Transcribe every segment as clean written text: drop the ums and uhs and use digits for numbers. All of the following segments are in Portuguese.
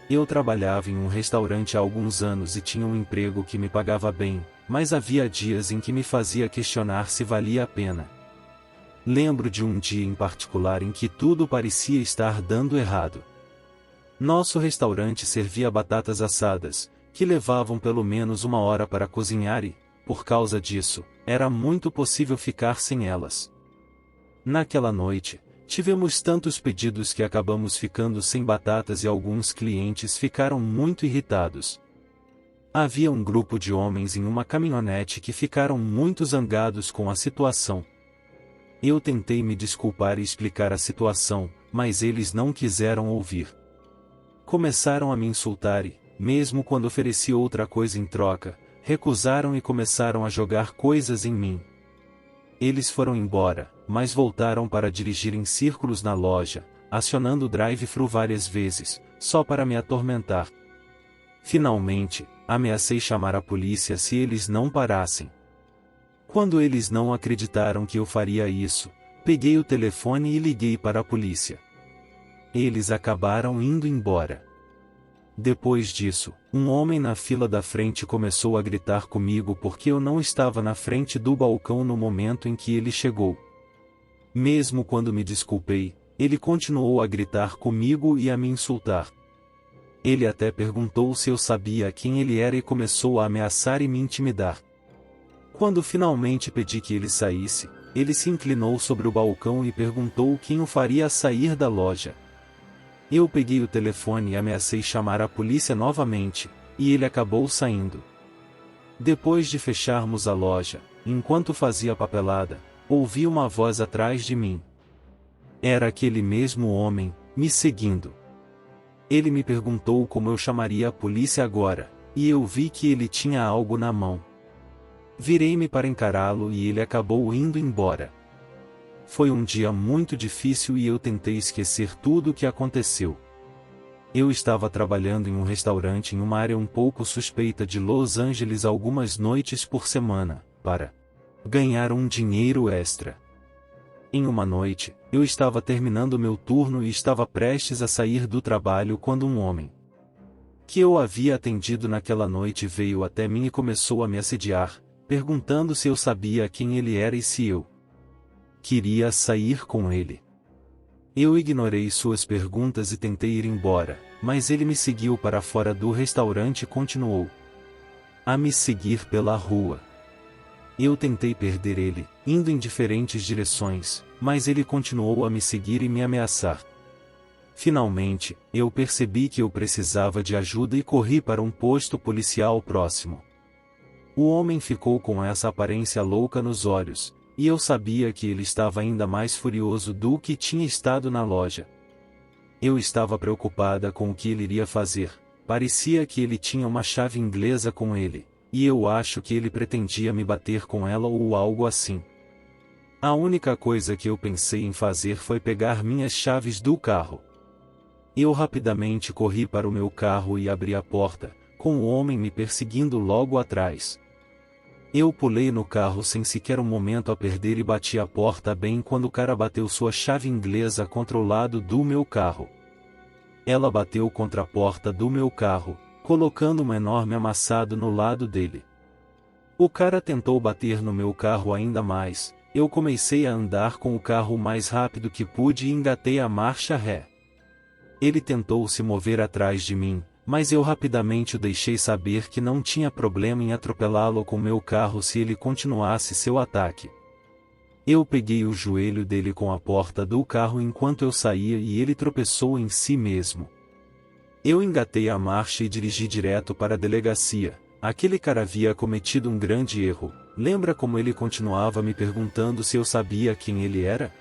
Eu trabalhava em um restaurante há alguns anos e tinha um emprego que me pagava bem, mas havia dias em que me fazia questionar se valia a pena. Lembro de um dia em particular em que tudo parecia estar dando errado. Nosso restaurante servia batatas assadas, que levavam pelo menos 1 hora para cozinhar e, por causa disso, era muito possível ficar sem elas. Naquela noite, tivemos tantos pedidos que acabamos ficando sem batatas e alguns clientes ficaram muito irritados. Havia um grupo de homens em uma caminhonete que ficaram muito zangados com a situação. Eu tentei me desculpar e explicar a situação, mas eles não quiseram ouvir. Começaram a me insultar e, mesmo quando ofereci outra coisa em troca, recusaram e começaram a jogar coisas em mim. Eles foram embora, mas voltaram para dirigir em círculos na loja, acionando o drive-thru várias vezes, só para me atormentar. Finalmente, ameacei chamar a polícia se eles não parassem. Quando eles não acreditaram que eu faria isso, peguei o telefone e liguei para a polícia. Eles acabaram indo embora. Depois disso, um homem na fila da frente começou a gritar comigo porque eu não estava na frente do balcão no momento em que ele chegou. Mesmo quando me desculpei, ele continuou a gritar comigo e a me insultar. Ele até perguntou se eu sabia quem ele era e começou a ameaçar e me intimidar. Quando finalmente pedi que ele saísse, ele se inclinou sobre o balcão e perguntou quem o faria sair da loja. Eu peguei o telefone e ameacei chamar a polícia novamente, e ele acabou saindo. Depois de fecharmos a loja, enquanto fazia a papelada, ouvi uma voz atrás de mim. Era aquele mesmo homem, me seguindo. Ele me perguntou como eu chamaria a polícia agora, e eu vi que ele tinha algo na mão. Virei-me para encará-lo e ele acabou indo embora. Foi um dia muito difícil e eu tentei esquecer tudo o que aconteceu. Eu estava trabalhando em um restaurante em uma área um pouco suspeita de Los Angeles algumas noites por semana, para ganhar um dinheiro extra. Em uma noite, eu estava terminando meu turno e estava prestes a sair do trabalho quando um homem que eu havia atendido naquela noite veio até mim e começou a me assediar, perguntando se eu sabia quem ele era e se eu queria sair com ele. Eu ignorei suas perguntas e tentei ir embora, mas ele me seguiu para fora do restaurante e continuou a me seguir pela rua. Eu tentei perder ele, indo em diferentes direções, mas ele continuou a me seguir e me ameaçar. Finalmente, eu percebi que eu precisava de ajuda e corri para um posto policial próximo. O homem ficou com essa aparência louca nos olhos, e eu sabia que ele estava ainda mais furioso do que tinha estado na loja. Eu estava preocupada com o que ele iria fazer, parecia que ele tinha uma chave inglesa com ele, e eu acho que ele pretendia me bater com ela ou algo assim. A única coisa que eu pensei em fazer foi pegar minhas chaves do carro. Eu rapidamente corri para o meu carro e abri a porta, com o homem me perseguindo logo atrás. Eu pulei no carro sem sequer um momento a perder e bati a porta bem quando o cara bateu sua chave inglesa contra o lado do meu carro. Ela bateu contra a porta do meu carro, colocando um enorme amassado no lado dele. O cara tentou bater no meu carro ainda mais, eu comecei a andar com o carro o mais rápido que pude e engatei a marcha ré. Ele tentou se mover atrás de mim, mas eu rapidamente o deixei saber que não tinha problema em atropelá-lo com meu carro se ele continuasse seu ataque. Eu peguei o joelho dele com a porta do carro enquanto eu saía e ele tropeçou em si mesmo. Eu engatei a marcha e dirigi direto para a delegacia. Aquele cara havia cometido um grande erro. Lembra como ele continuava me perguntando se eu sabia quem ele era?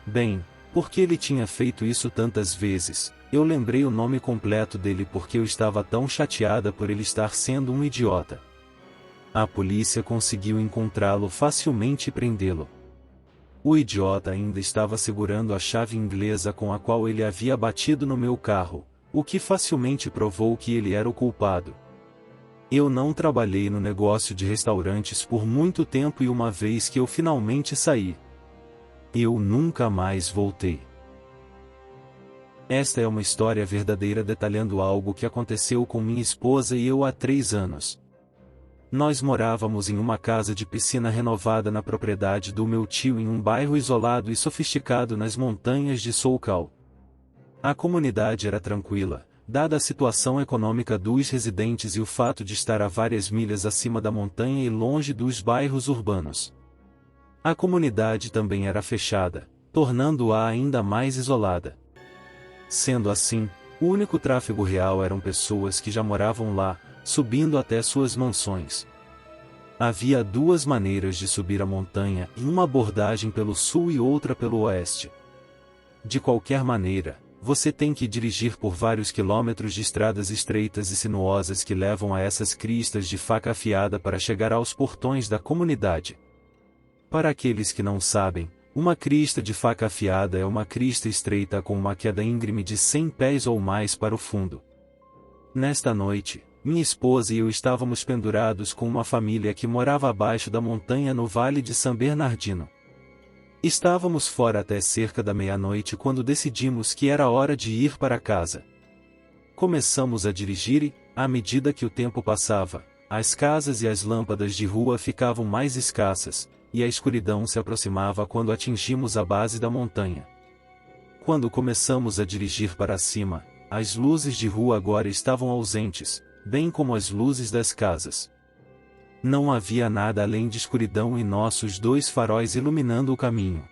Bem, porque ele tinha feito isso tantas vezes, eu lembrei o nome completo dele porque eu estava tão chateada por ele estar sendo um idiota. A polícia conseguiu encontrá-lo facilmente e prendê-lo. O idiota ainda estava segurando a chave inglesa com a qual ele havia batido no meu carro, o que facilmente provou que ele era o culpado. Eu não trabalhei no negócio de restaurantes por muito tempo e uma vez que eu finalmente saí, eu nunca mais voltei. Esta é uma história verdadeira detalhando algo que aconteceu com minha esposa e eu há 3 anos. Nós morávamos em uma casa de piscina renovada na propriedade do meu tio em um bairro isolado e sofisticado nas montanhas de SoCal. A comunidade era tranquila, dada a situação econômica dos residentes e o fato de estar a várias milhas acima da montanha e longe dos bairros urbanos. A comunidade também era fechada, tornando-a ainda mais isolada. Sendo assim, o único tráfego real eram pessoas que já moravam lá, subindo até suas mansões. Havia 2 maneiras de subir a montanha, uma abordagem pelo sul e outra pelo oeste. De qualquer maneira, você tem que dirigir por vários quilômetros de estradas estreitas e sinuosas que levam a essas cristas de faca afiada para chegar aos portões da comunidade. Para aqueles que não sabem, uma crista de faca afiada é uma crista estreita com uma queda íngreme de 100 pés ou mais para o fundo. Nesta noite, minha esposa e eu estávamos pendurados com uma família que morava abaixo da montanha no Vale de San Bernardino. Estávamos fora até cerca da meia-noite quando decidimos que era hora de ir para casa. Começamos a dirigir e, à medida que o tempo passava, as casas e as lâmpadas de rua ficavam mais escassas, e a escuridão se aproximava quando atingimos a base da montanha. Quando começamos a dirigir para cima, as luzes de rua agora estavam ausentes, bem como as luzes das casas. Não havia nada além de escuridão e nossos 2 faróis iluminando o caminho.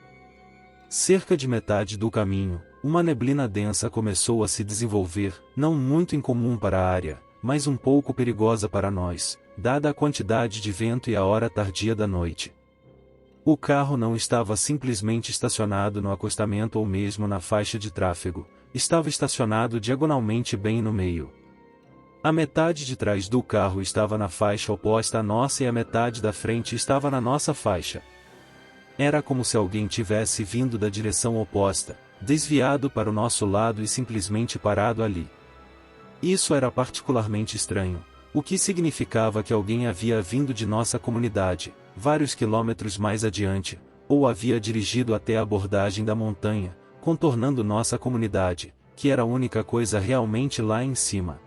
Cerca de metade do caminho, uma neblina densa começou a se desenvolver, não muito incomum para a área, mas um pouco perigosa para nós, dada a quantidade de vento e a hora tardia da noite. O carro não estava simplesmente estacionado no acostamento ou mesmo na faixa de tráfego, estava estacionado diagonalmente bem no meio. A metade de trás do carro estava na faixa oposta à nossa e a metade da frente estava na nossa faixa. Era como se alguém tivesse vindo da direção oposta, desviado para o nosso lado e simplesmente parado ali. Isso era particularmente estranho, o que significava que alguém havia vindo de nossa comunidade, vários quilômetros mais adiante, ou havia dirigido até a abordagem da montanha, contornando nossa comunidade, que era a única coisa realmente lá em cima.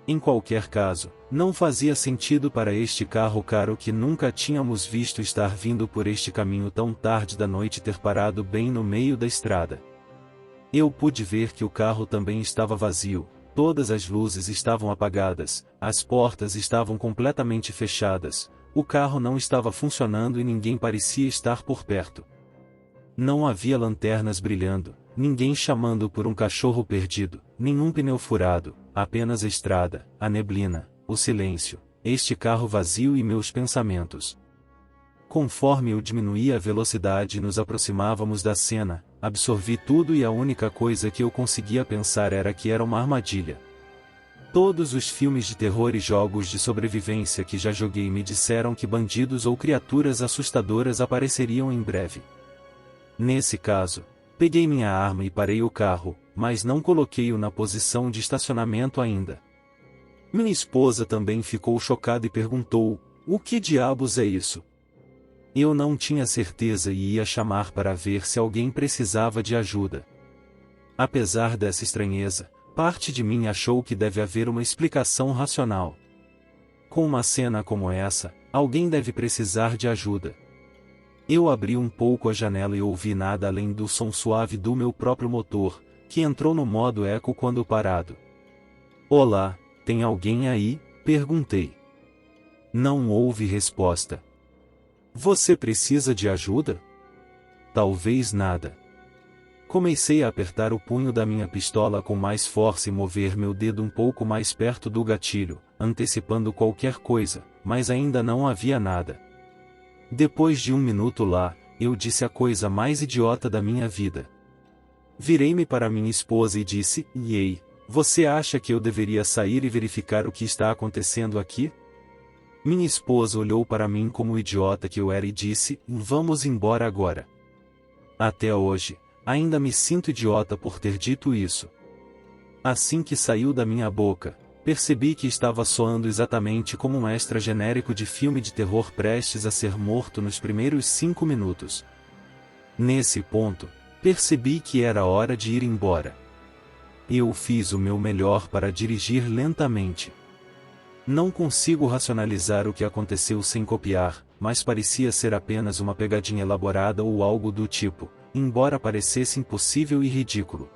Em qualquer caso, não fazia sentido para este carro caro que nunca tínhamos visto estar vindo por este caminho tão tarde da noite ter parado bem no meio da estrada. Eu pude ver que o carro também estava vazio, todas as luzes estavam apagadas, as portas estavam completamente fechadas, o carro não estava funcionando e ninguém parecia estar por perto. Não havia lanternas brilhando, ninguém chamando por um cachorro perdido, nenhum pneu furado, apenas a estrada, a neblina, o silêncio, este carro vazio e meus pensamentos. Conforme eu diminuía a velocidade e nos aproximávamos da cena, absorvi tudo e a única coisa que eu conseguia pensar era que era uma armadilha. Todos os filmes de terror e jogos de sobrevivência que já joguei me disseram que bandidos ou criaturas assustadoras apareceriam em breve. Nesse caso, peguei minha arma e parei o carro, mas não coloquei-o na posição de estacionamento ainda. Minha esposa também ficou chocada e perguntou: "O que diabos é isso?" Eu não tinha certeza e ia chamar para ver se alguém precisava de ajuda. Apesar dessa estranheza, parte de mim achou que deve haver uma explicação racional. Com uma cena como essa, alguém deve precisar de ajuda. Eu abri um pouco a janela e ouvi nada além do som suave do meu próprio motor, que entrou no modo eco quando parado. "Olá, tem alguém aí?" perguntei. Não houve resposta. "Você precisa de ajuda?" "Talvez nada." Comecei a apertar o punho da minha pistola com mais força e mover meu dedo um pouco mais perto do gatilho, antecipando qualquer coisa, mas ainda não havia nada. Depois de 1 minuto lá, eu disse a coisa mais idiota da minha vida. Virei-me para minha esposa e disse: "Ei, você acha que eu deveria sair e verificar o que está acontecendo aqui?" Minha esposa olhou para mim como o idiota que eu era e disse: "Vamos embora agora." Até hoje, ainda me sinto idiota por ter dito isso. Assim que saiu da minha boca, percebi que estava soando exatamente como um extra genérico de filme de terror prestes a ser morto nos primeiros 5 minutos. Nesse ponto, percebi que era hora de ir embora. Eu fiz o meu melhor para dirigir lentamente. Não consigo racionalizar o que aconteceu sem copiar, mas parecia ser apenas uma pegadinha elaborada ou algo do tipo, embora parecesse impossível e ridículo.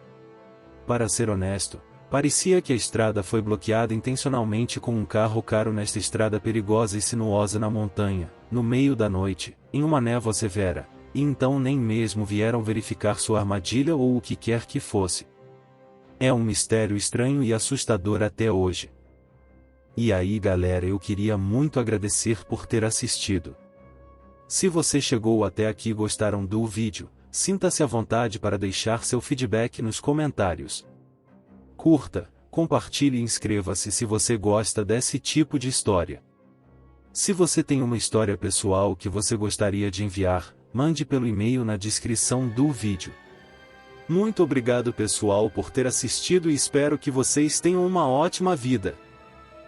Para ser honesto, parecia que a estrada foi bloqueada intencionalmente com um carro caro nesta estrada perigosa e sinuosa na montanha, no meio da noite, em uma névoa severa, e então nem mesmo vieram verificar sua armadilha ou o que quer que fosse. É um mistério estranho e assustador até hoje. E aí galera, eu queria muito agradecer por ter assistido. Se você chegou até aqui e gostaram do vídeo, sinta-se à vontade para deixar seu feedback nos comentários. Curta, compartilhe e inscreva-se se você gosta desse tipo de história. Se você tem uma história pessoal que você gostaria de enviar, mande pelo e-mail na descrição do vídeo. Muito obrigado pessoal por ter assistido e espero que vocês tenham uma ótima vida.